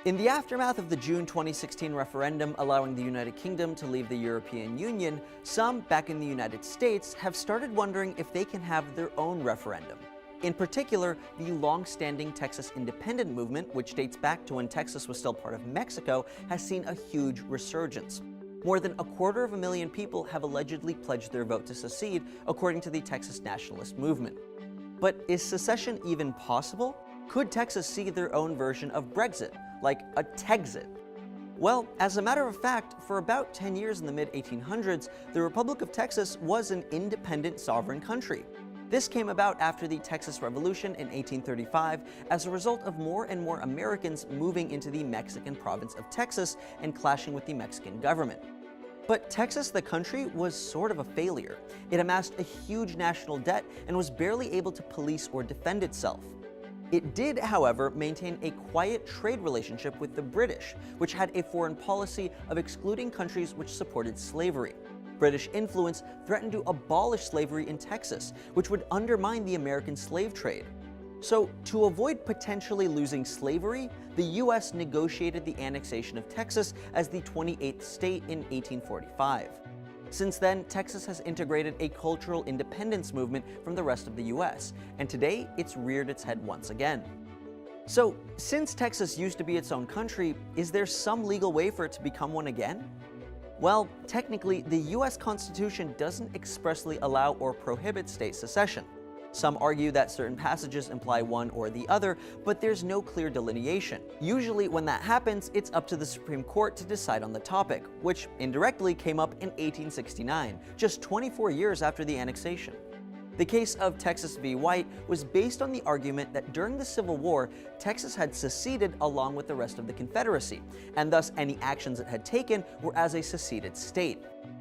In the aftermath of the June 2016 referendum allowing the United Kingdom to leave the European Union, some back in the United States have started wondering if they can have their own referendum. In particular, the long-standing Texas independent movement, which dates back to when Texas was still part of Mexico, has seen a huge resurgence. More than 250,000 people have allegedly pledged their vote to secede, according to the Texas nationalist movement. But is secession even possible? Could Texas see their own version of Brexit, like a Texit? Well, as a matter of fact, for about 10 years in the mid-1800s, the Republic of Texas was an independent sovereign country. This came about after the Texas Revolution in 1835 as a result of more and more Americans moving into the Mexican province of Texas and clashing with the Mexican government. But Texas, the country, was sort of a failure. It amassed a huge national debt and was barely able to police or defend itself. It did, however, maintain a quiet trade relationship with the British, which had a foreign policy of excluding countries which supported slavery. British influence threatened to abolish slavery in Texas, which would undermine the American slave trade. So, to avoid potentially losing slavery, the U.S. negotiated the annexation of Texas as the 28th state in 1845. Since then, Texas has integrated a cultural independence movement from the rest of the U.S., and today it's reared its head once again. So, since Texas used to be its own country, is there some legal way for it to become one again? Well, technically, the U.S. Constitution doesn't expressly allow or prohibit state secession. Some argue that certain passages imply one or the other, but there's no clear delineation. Usually when that happens, it's up to the Supreme Court to decide on the topic, which indirectly came up in 1869, just 24 years after the annexation. The case of Texas v. White was based on the argument that during the Civil War, Texas had seceded along with the rest of the Confederacy, and thus any actions it had taken were as a seceded state.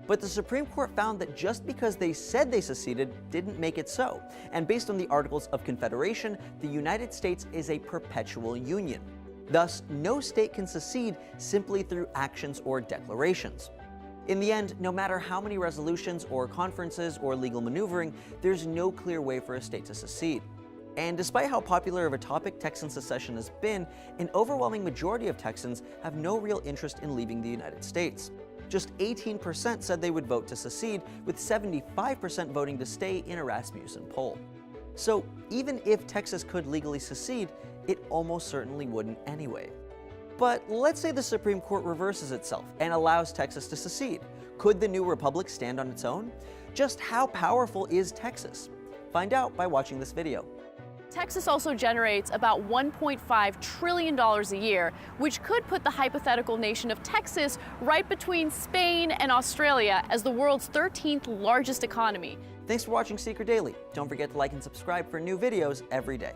But the Supreme Court found that just because they said they seceded didn't make it so, and based on the Articles of Confederation, the United States is a perpetual union. Thus, no state can secede simply through actions or declarations. In the end, no matter how many resolutions or conferences or legal maneuvering, there's no clear way for a state to secede. And despite how popular of a topic Texan secession has been, an overwhelming majority of Texans have no real interest in leaving the United States. Just 18% said they would vote to secede, with 75% voting to stay in a Rasmussen poll. So even if Texas could legally secede, it almost certainly wouldn't anyway. But let's say the Supreme Court reverses itself and allows Texas to secede. Could the new republic stand on its own? Just how powerful is Texas? Find out by watching this video. Texas also generates about $1.5 trillion a year, which could put the hypothetical nation of Texas right between Spain and Australia as the world's 13th largest economy. Thanks for watching Secede Daily. Don't forget to like and subscribe for new videos every day.